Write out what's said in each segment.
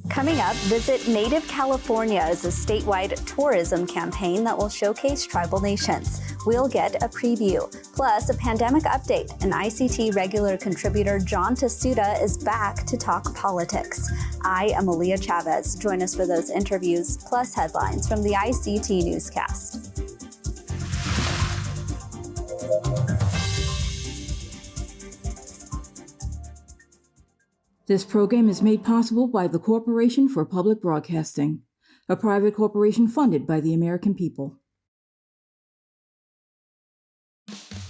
Coming up, Visit Native California is a statewide tourism campaign that will showcase tribal nations. We'll get a preview, plus a pandemic update. And ICT regular contributor John Tahsuda is back to talk politics. I am Aaliyah Chavez. Join us for those interviews, plus headlines from the ICT Newscast. This program is made possible by the Corporation for Public Broadcasting, a private corporation funded by the American people.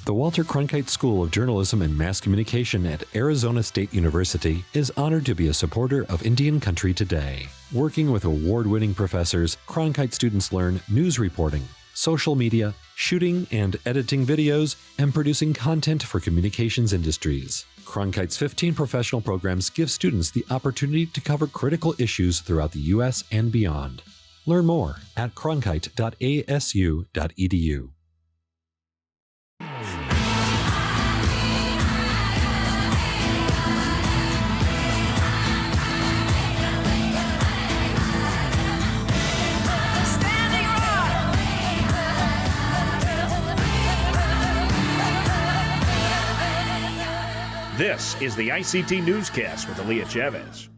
The Walter Cronkite School of Journalism and Mass Communication at Arizona State University is honored to be a supporter of Indian Country Today. Working with award-winning professors, Cronkite students learn news reporting, social media, shooting and editing videos, and producing content for communications industries. Cronkite's 15 professional programs give students the opportunity to cover critical issues throughout the U.S. and beyond. Learn more at cronkite.asu.edu. This is the ICT Newscast with Aaliyah Chavez.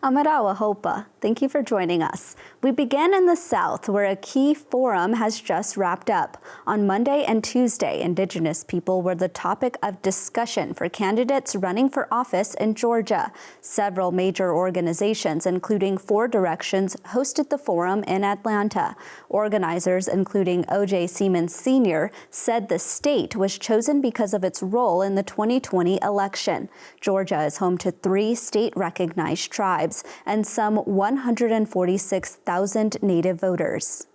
Amarawa Hopa, thank you for joining us. We begin in the South, where a key forum has just wrapped up. On Monday and Tuesday, Indigenous people were the topic of discussion for candidates running for office in Georgia. Several major organizations, including Four Directions, hosted the forum in Atlanta. Organizers, including O.J. Siemens Sr., said the state was chosen because of its role in the 2020 election. Georgia is home to 3 state-recognized tribes and some 146,000 Native voters.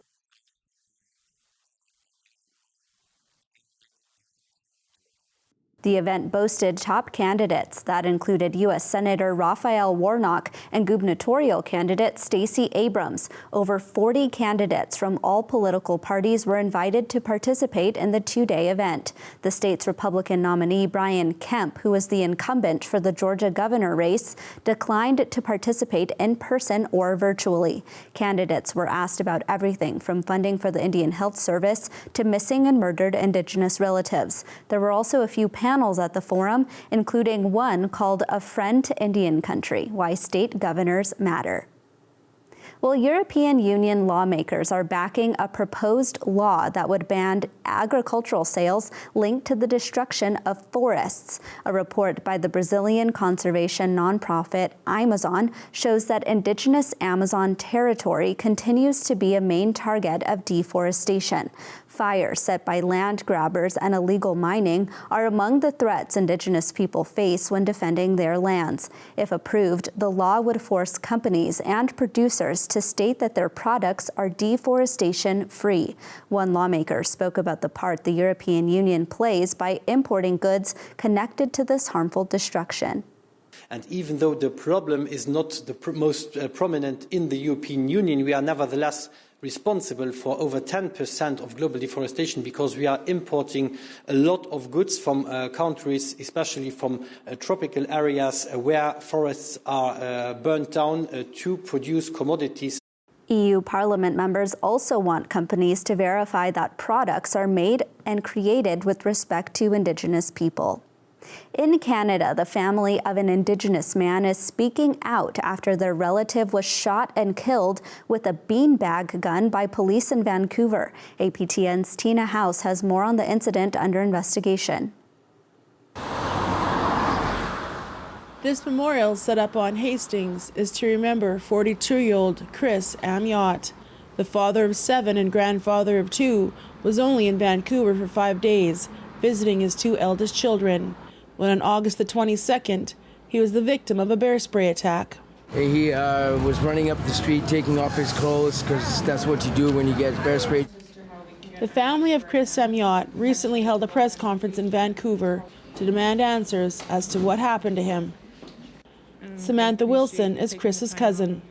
The event boasted top candidates that included U.S. Senator Raphael Warnock and gubernatorial candidate Stacey Abrams. Over 40 candidates from all political parties were invited to participate in the 2-day event. The state's Republican nominee, Brian Kemp, who was the incumbent for the Georgia governor race, declined to participate in person or virtually. Candidates were asked about everything from funding for the Indian Health Service to missing and murdered Indigenous relatives. There were also a few panels at the forum, including one called A Friend to Indian Country: Why State Governors Matter. Well, European Union lawmakers are backing a proposed law that would ban agricultural sales linked to the destruction of forests. A report by the Brazilian conservation nonprofit Amazon shows that indigenous Amazon territory continues to be a main target of deforestation. Fires set by land grabbers and illegal mining are among the threats indigenous people face when defending their lands. If approved, the law would force companies and producers to state that their products are deforestation-free. One lawmaker spoke about the part the European Union plays by importing goods connected to this harmful destruction. And even though the problem is not the most prominent in the European Union, we are nevertheless responsible for over 10% of global deforestation because we are importing a lot of goods from countries, especially from tropical areas where forests are burnt down to produce commodities. EU Parliament members also want companies to verify that products are made and created with respect to Indigenous people. In Canada, the family of an Indigenous man is speaking out after their relative was shot and killed with a beanbag gun by police in Vancouver. APTN's Tina House has more on the incident under investigation. This memorial set up on Hastings is to remember 42-year-old Chris Amiot. The father of 7 and grandfather of 2 was only in Vancouver for 5 days, visiting his 2 eldest children, when on August the 22nd, he was the victim of a bear spray attack. He was running up the street taking off his clothes because that's what you do when you get bear sprayed. The family of Chris Amiot recently held a press conference in Vancouver to demand answers as to what happened to him. Samantha Wilson is Chris's cousin.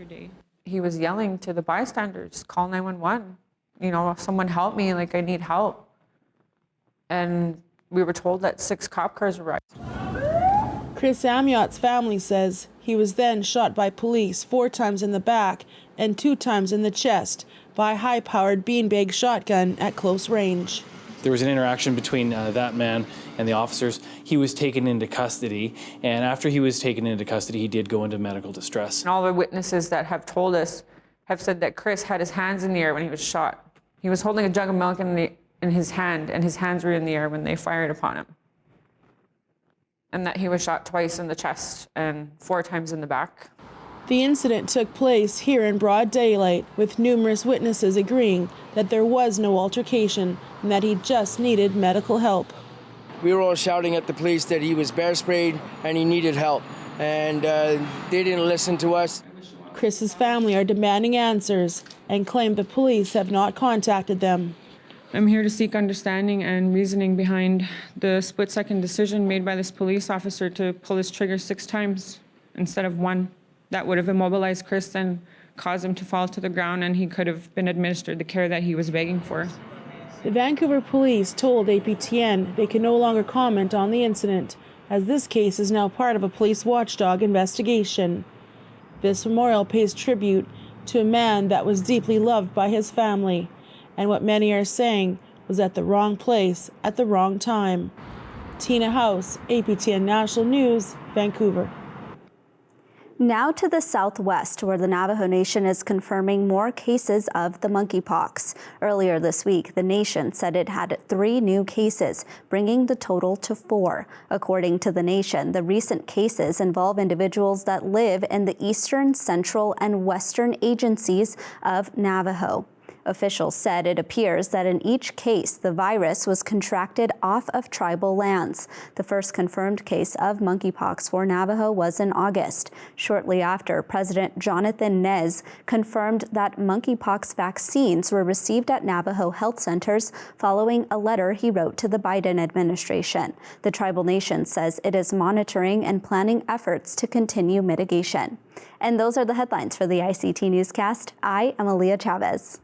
He was yelling to the bystanders, call 911. You know, someone help me, like I need help. And we were told that 6 cop cars arrived. Chris Amiot's family says He was then shot by police 4 times in the back and 2 times in the chest by a high-powered beanbag shotgun at close range. There was an interaction between that man and the officers. He was taken into custody, and after he was taken into custody, he did go into medical distress. And all the witnesses that have told us have said that Chris had his hands in the air when he was shot. He was holding a jug of milk in his hand, and his hands were in the air when they fired upon him. And that he was shot twice in the chest and 4 times in the back. The incident took place here in broad daylight, with numerous witnesses agreeing that there was no altercation and that he just needed medical help. We were all shouting at the police that he was bear sprayed and he needed help, and they didn't listen to us. Chris's family are demanding answers and claim the police have not contacted them. I'm here to seek understanding and reasoning behind the split-second decision made by this police officer to pull his trigger 6 times instead of 1. That would have immobilized Chris and caused him to fall to the ground, and he could have been administered the care that he was begging for. The Vancouver police told APTN they can no longer comment on the incident, as this case is now part of a police watchdog investigation. This memorial pays tribute to a man that was deeply loved by his family, and what many are saying was at the wrong place at the wrong time. Tina House, APTN National News, Vancouver. Now to the southwest, where the Navajo Nation is confirming more cases of the monkeypox. Earlier this week, the nation said it had 3 new cases, bringing the total to 4. According to the nation, the recent cases involve individuals that live in the eastern, central, and western agencies of Navajo. Officials said it appears that in each case, the virus was contracted off of tribal lands. The first confirmed case of monkeypox for Navajo was in August. Shortly after, President Jonathan Nez confirmed that monkeypox vaccines were received at Navajo health centers following a letter he wrote to the Biden administration. The tribal nation says it is monitoring and planning efforts to continue mitigation. And those are the headlines for the ICT Newscast. I am Aaliyah Chavez.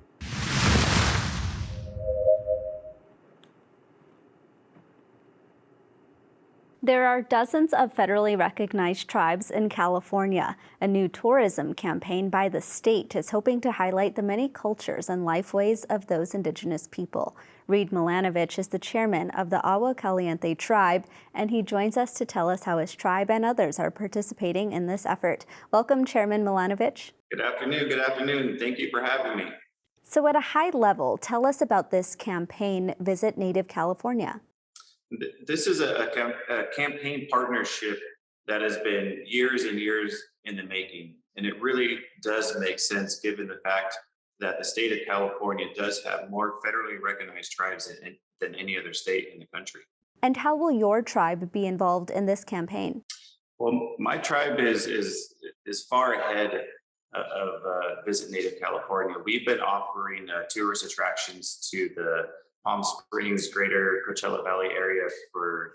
There are dozens of federally recognized tribes in California. A new tourism campaign by the state is hoping to highlight the many cultures and lifeways of those indigenous people. Reed Milanovich is the chairman of the Agua Caliente tribe, and he joins us to tell us how his tribe and others are participating in this effort. Welcome, Chairman Milanovich. Good afternoon. Good afternoon. Thank you for having me. So at a high level, tell us about this campaign, Visit Native California. This is a campaign partnership that has been years and years in the making. And it really does make sense given the fact that the state of California does have more federally recognized tribes than any other state in the country. And how will your tribe be involved in this campaign? Well, my tribe is far ahead of Visit Native California. We've been offering tourist attractions to the Palm Springs, greater Coachella Valley area for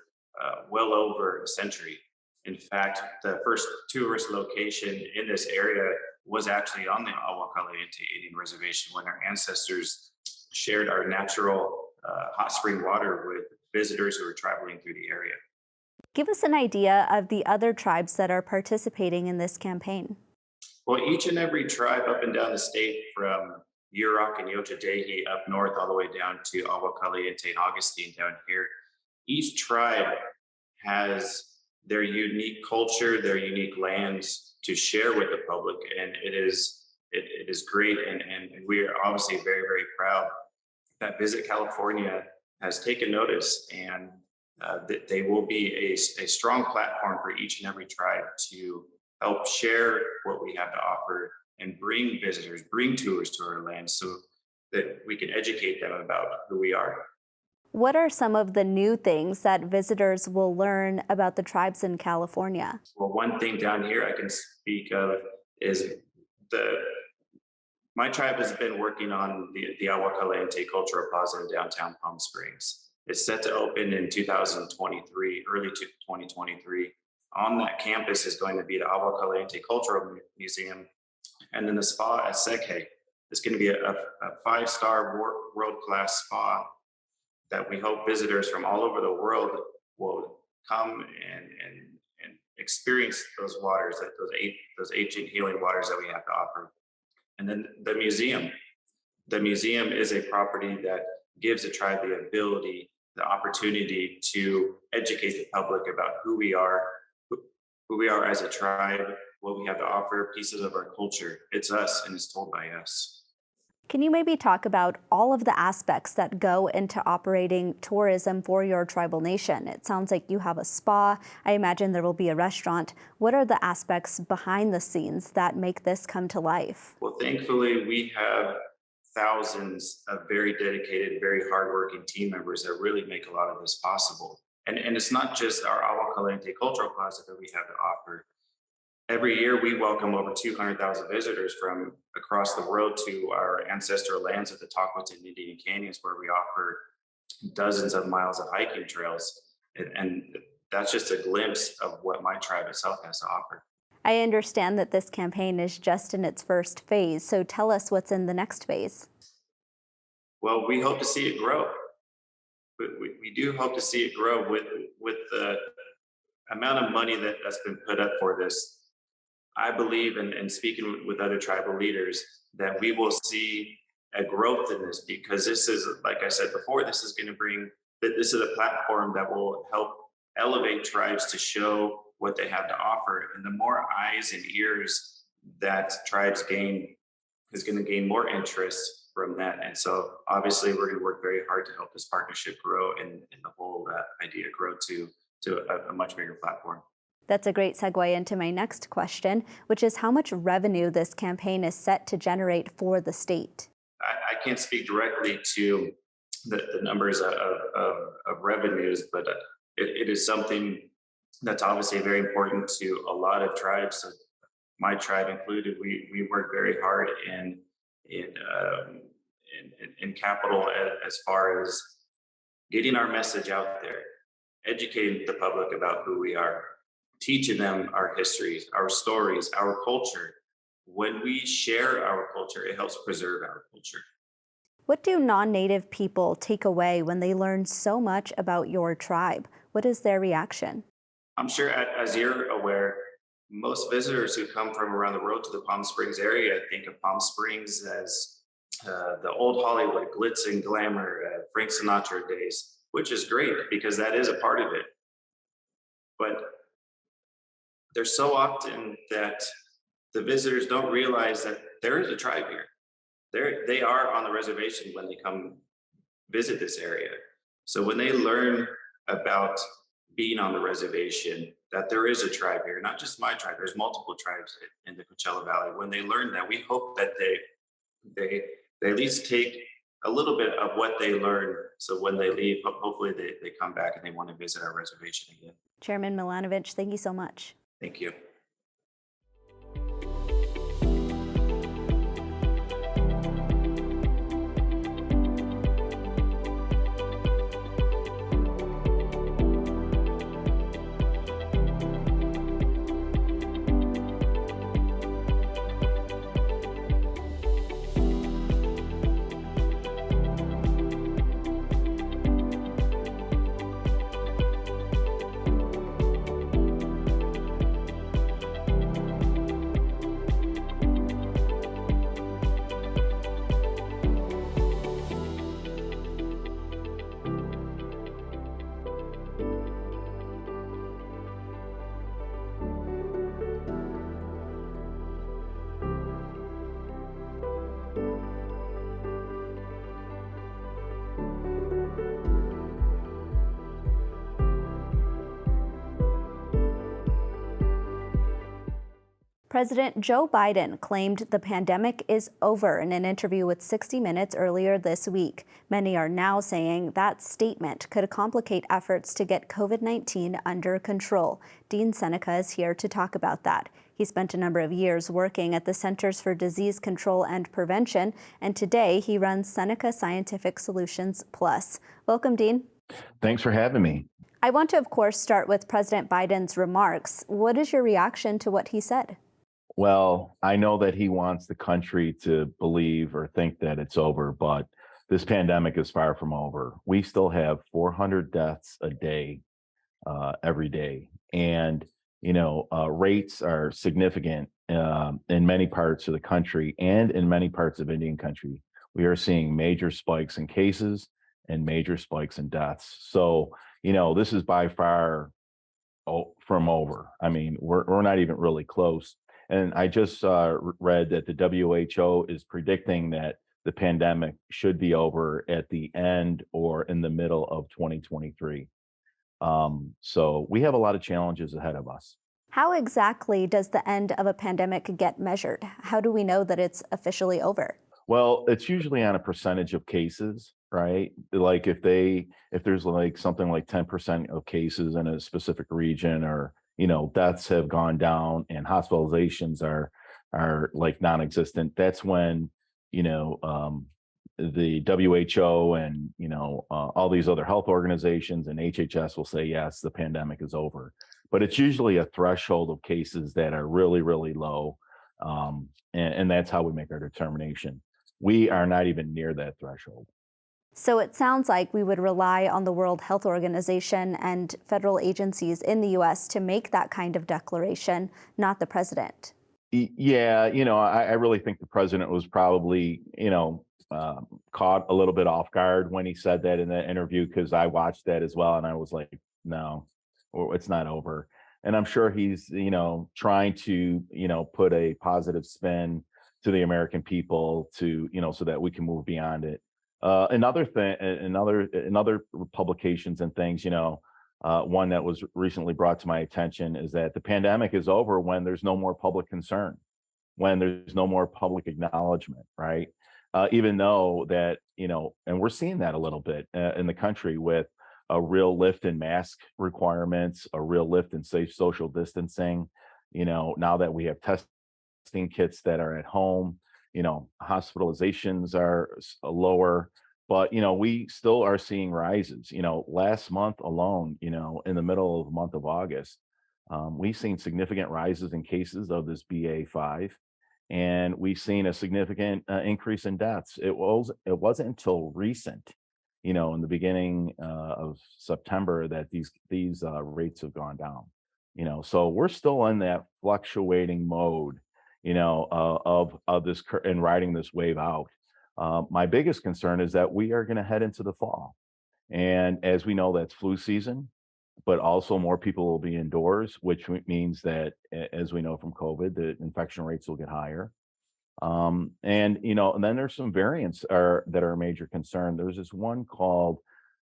well over a century. In fact, the first tourist location in this area was actually on the Agua Caliente Indian Reservation when our ancestors shared our natural hot spring water with visitors who were traveling through the area. Give us an idea of the other tribes that are participating in this campaign. Well, each and every tribe up and down the state, from Yurok and Yochadehi up north all the way down to Agua Caliente and Augustine down here, each tribe has their unique culture, their unique lands to share with the public, and it is great, and we are obviously very, very proud that Visit California has taken notice, and that they will be a strong platform for each and every tribe to help share what we have to offer and bring visitors, bring tours to our land so that we can educate them about who we are. What are some of the new things that visitors will learn about the tribes in California? Well, one thing down here I can speak of is my tribe has been working on the Agua Caliente Cultural Plaza in downtown Palm Springs. It's set to open in 2023, early 2023. On that campus is going to be the Agua Caliente Cultural Museum, and then the spa at Seghe. It's going to be a 5-star world-class spa that we hope visitors from all over the world will come and experience those waters, those ancient healing waters that we have to offer. And then the museum. The museum is a property that gives the tribe the ability, the opportunity to educate the public about who we are as a tribe, what we have to offer, pieces of our culture. It's us, and it's told by us. Can you maybe talk about all of the aspects that go into operating tourism for your tribal nation? It sounds like you have a spa. I imagine there will be a restaurant. What are the aspects behind the scenes that make this come to life? Well, thankfully, we have thousands of very dedicated, very hardworking team members that really make a lot of this possible. And it's not just our Agua Caliente Cultural Plaza that we have to offer. Every year, we welcome over 200,000 visitors from across the world to our ancestral lands at the Tahquitz and Indian Canyons, where we offer dozens of miles of hiking trails. And that's just a glimpse of what my tribe itself has to offer. I understand that this campaign is just in its first phase, so tell us what's in the next phase. Well, we hope to see it grow. We do hope to see it grow with the amount of money that's been put up for this. I believe, and speaking with other tribal leaders, that we will see a growth in this, because this is, like I said before, this is a platform that will help elevate tribes to show what they have to offer. And the more eyes and ears that tribes gain is going to gain more interest from that. And so obviously we're going to work very hard to help this partnership grow and the whole idea grow to a much bigger platform. That's a great segue into my next question, which is how much revenue this campaign is set to generate for the state. I can't speak directly to the numbers of revenues, but it is something that's obviously very important to a lot of tribes. So my tribe included, we work very hard in capital as far as getting our message out there, educating the public about who we are, teaching them our histories, our stories, our culture. When we share our culture, it helps preserve our culture. What do non-Native people take away when they learn so much about your tribe? What is their reaction? I'm sure, as you're aware, most visitors who come from around the world to the Palm Springs area think of Palm Springs as the old Hollywood glitz and glamour, Frank Sinatra days, which is great because that is a part of it. But there's so often that the visitors don't realize that there is a tribe here. They are on the reservation when they come visit this area. So when they learn about being on the reservation, that there is a tribe here, not just my tribe, there's multiple tribes in the Coachella Valley. When they learn that, we hope that they at least take a little bit of what they learn. So when they leave, hopefully they come back and they want to visit our reservation again. Chairman Milanovic, thank you so much. Thank you. President Joe Biden claimed the pandemic is over in an interview with 60 Minutes earlier this week. Many are now saying that statement could complicate efforts to get COVID-19 under control. Dean Seneca is here to talk about that. He spent a number of years working at the Centers for Disease Control and Prevention, and today he runs Seneca Scientific Solutions Plus. Welcome, Dean. Thanks for having me. I want to, of course, start with President Biden's remarks. What is your reaction to what he said? Well, I know that he wants the country to believe or think that it's over, but this pandemic is far from over. We still have 400 deaths a day, every day. And rates are significant in many parts of the country and in many parts of Indian country. We are seeing major spikes in cases and major spikes in deaths. So, this is by far from over. I mean, we're not even really close. And I just read that the WHO is predicting that the pandemic should be over at the end or in the middle of 2023. So we have a lot of challenges ahead of us. How exactly does the end of a pandemic get measured? How do we know that it's officially over? Well, it's usually on a percentage of cases, right? Like if there's like something like 10% of cases in a specific region, or deaths have gone down and hospitalizations are like non-existent, that's when the WHO and all these other health organizations and HHS will say, yes, the pandemic is over. But it's usually a threshold of cases that are really, really low, and that's how we make our determination. We are not even near that threshold. So it sounds like we would rely on the World Health Organization and federal agencies in the U.S. to make that kind of declaration, not the president. Yeah, I really think the president was probably, caught a little bit off guard when he said that in that interview, because I watched that as well, and I was like, no, it's not over. And I'm sure he's, trying to, put a positive spin to the American people to, so that we can move beyond it. Another thing, in other publications and things, one that was recently brought to my attention is that the pandemic is over when there's no more public concern, when there's no more public acknowledgement, right? Even though that, and we're seeing that a little bit in the country with a real lift in mask requirements, a real lift in safe social distancing, now that we have testing kits that are at home, hospitalizations are lower, but, we still are seeing rises. Last month alone, in the middle of the month of August, we've seen significant rises in cases of this BA.5, and we've seen a significant increase in deaths. It wasn't until recent, in the beginning of September, that these rates have gone down. So we're still in that fluctuating mode, of this and riding this wave out. My biggest concern is that we are going to head into the fall, and as we know, that's flu season, but also more people will be indoors, which means that, as we know from COVID, the infection rates will get higher. And then there's some variants that are a major concern. There's this one called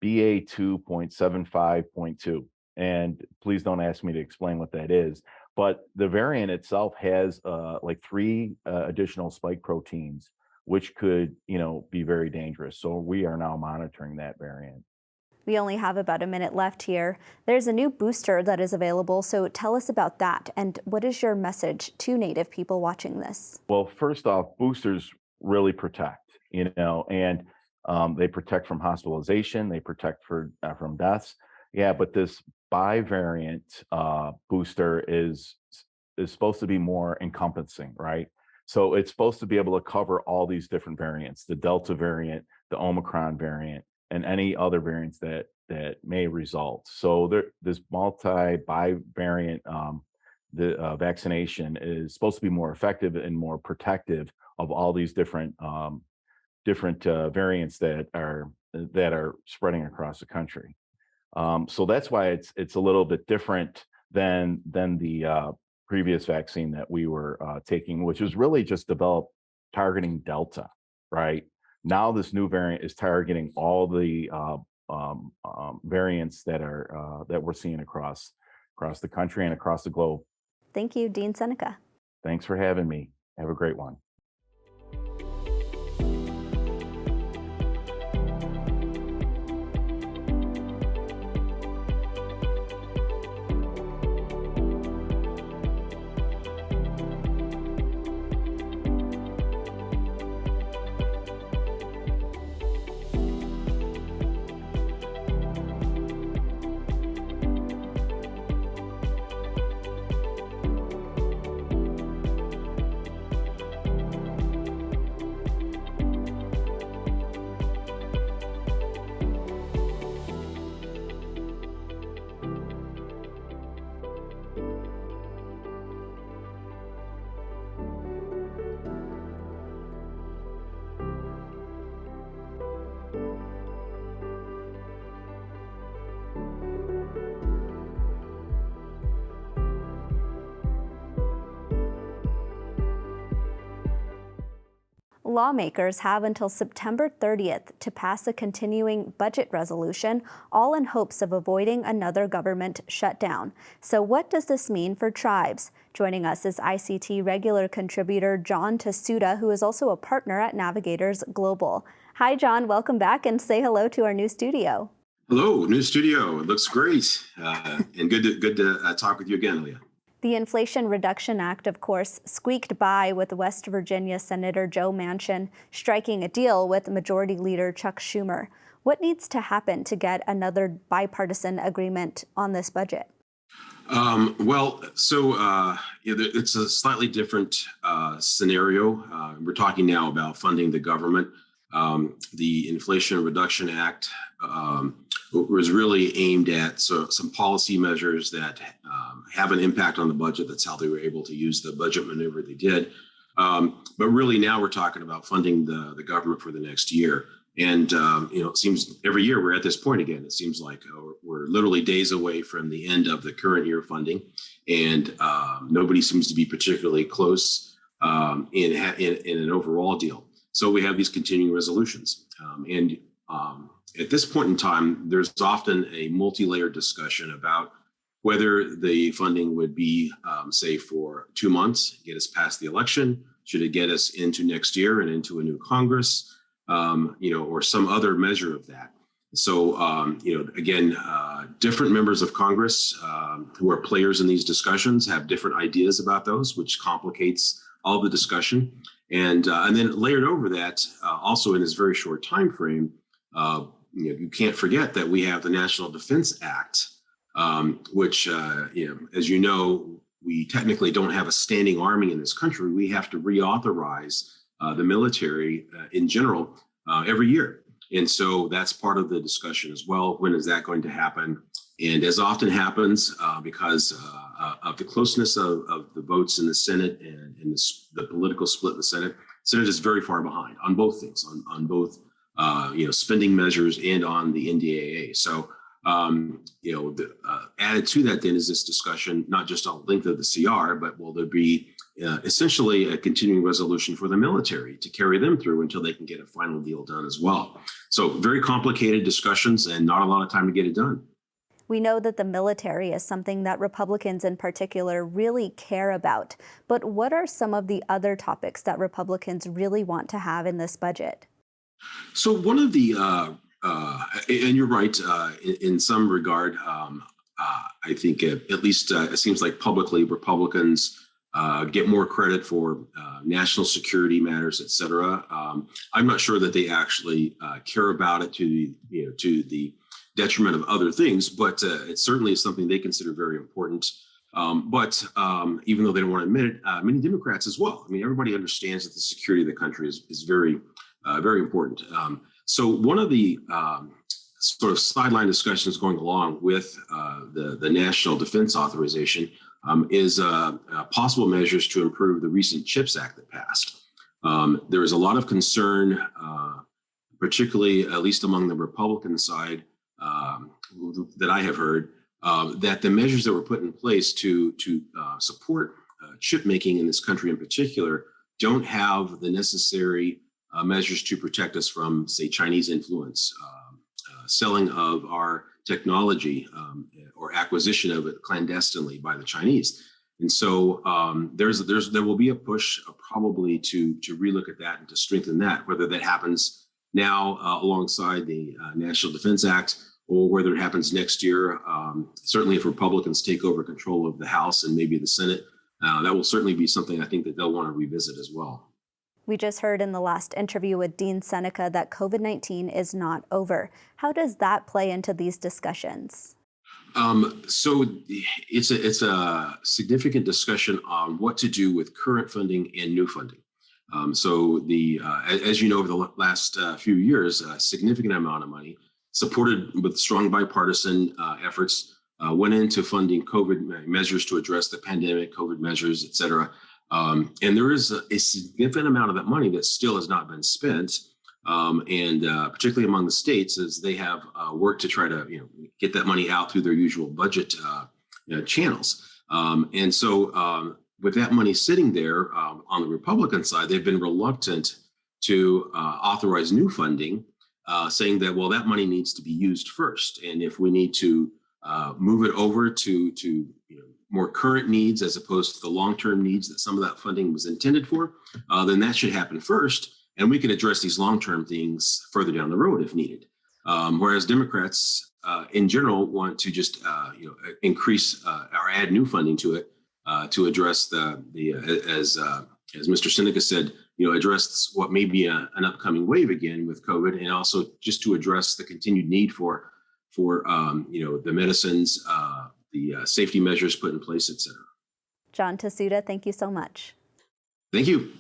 BA2.75.2, and please don't ask me to explain what that is, but the variant itself has like 3 additional spike proteins, which could, be very dangerous. So we are now monitoring that variant. We only have about a minute left here. There's a new booster that is available, so tell us about that, and what is your message to Native people watching this? Well, first off, boosters really protect, and they protect from hospitalization, they protect from deaths. Yeah, but this bivariant booster is supposed to be more encompassing, right? So it's supposed to be able to cover all these different variants, the Delta variant, the Omicron variant, and any other variants that may result. So this multi-bivariant vaccination is supposed to be more effective and more protective of all these different variants that are spreading across the country. So that's why it's a little bit different than the previous vaccine that we were taking, which was really just developed targeting Delta, right? Now this new variant is targeting all the variants that we're seeing across the country and across the globe. Thank you, Dean Seneca. Thanks for having me. Have a great one. lawmakers have until September 30th to pass a continuing budget resolution, all in hopes of avoiding another government shutdown. So what does this mean for tribes? Joining us is ICT regular contributor John Tahsuda, who is also a partner at Navigators Global. Hi, John. Welcome back, and say hello to our new studio. Hello, new studio. It looks great, and good to talk with you again, Leah. The Inflation Reduction Act, of course, squeaked by with West Virginia Senator Joe Manchin striking a deal with Majority Leader Chuck Schumer. What needs to happen to get another bipartisan agreement on this budget? It's a slightly different scenario. We're talking now about funding the government. The Inflation Reduction Act was really aimed at some policy measures that have an impact on the budget. That's how they were able to use the budget maneuver they did. But really now we're talking about funding the government for the next year. And, it seems every year we're at this point again. It seems like we're literally days away from the end of the current year funding. And nobody seems to be particularly close in an overall deal. So we have these continuing resolutions. At this point in time, there's often a multi-layered discussion about whether the funding would be, say, for 2 months, get us past the election, should it get us into next year and into a new Congress, or some other measure of that. So, different members of Congress who are players in these discussions have different ideas about those, which complicates all the discussion. And then layered over that, also in this very short time frame, you can't forget that we have the National Defense Act, which, as you know, we technically don't have a standing army in this country. We have to reauthorize the military in general every year. And so that's part of the discussion as well. When is that going to happen? And as often happens, because of the closeness of the votes in the Senate and the political split in the Senate is very far behind on both things, on both spending measures and on the NDAA. So, added to that then is this discussion, not just on length of the CR, but will there be essentially a continuing resolution for the military to carry them through until they can get a final deal done as well. So very complicated discussions and not a lot of time to get it done. We know that the military is something that Republicans in particular really care about. But what are some of the other topics that Republicans really want to have in this budget? So one of the, and you're right, in some regard, I think at least it seems like publicly Republicans get more credit for national security matters, et cetera. I'm not sure that they actually care about it to the detriment of other things, but it certainly is something they consider very important. But even though they don't want to admit it, many Democrats as well. I mean, everybody understands that the security of the country is very, very important. So one of the sort of sideline discussions going along with the National Defense Authorization is possible measures to improve the recent CHIPS Act that passed. There is a lot of concern, particularly at least among the Republican side, that I have heard, that the measures that were put in place to support chip making in this country in particular don't have the necessary measures to protect us from, say, Chinese influence, selling of our technology or acquisition of it clandestinely by the Chinese. And so there will be a push probably to relook at that and to strengthen that, whether that happens now alongside the National Defense Act or whether it happens next year. Certainly if Republicans take over control of the House and maybe the Senate, that will certainly be something I think that they'll want to revisit as well. We just heard in the last interview with Dean Seneca that COVID-19 is not over. How does that play into these discussions? So it's a significant discussion on what to do with current funding and new funding. As you know, over the last few years, a significant amount of money supported with strong bipartisan efforts went into funding COVID measures to address the pandemic, COVID measures, et cetera. And there is a significant amount of that money that still has not been spent, and particularly among the states, as they have worked to try to get that money out through their usual budget channels. And so with that money sitting there on the Republican side, they've been reluctant to authorize new funding, saying that, well, that money needs to be used first. And if we need to move it over to more current needs as opposed to the long-term needs that some of that funding was intended for, then that should happen first. And we can address these long-term things further down the road if needed. Whereas Democrats in general want to just increase or add new funding to it to address as Mr. Seneca said, address what may be an upcoming wave again with COVID, and also just to address the continued need for the medicines, the safety measures put in place, et cetera. John Tahsuda, thank you so much. Thank you.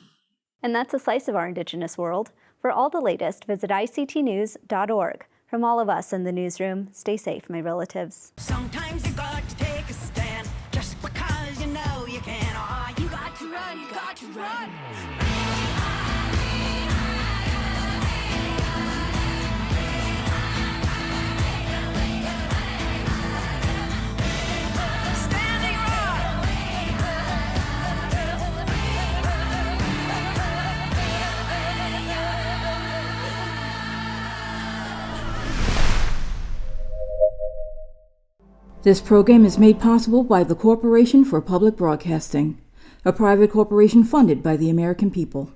And that's a slice of our Indigenous world. For all the latest, visit ictnews.org. From all of us in the newsroom, stay safe, my relatives. Sometimes you got to take a stand just because you know you can. Oh, you got to run, you got to run. This program is made possible by the Corporation for Public Broadcasting, a private corporation funded by the American people.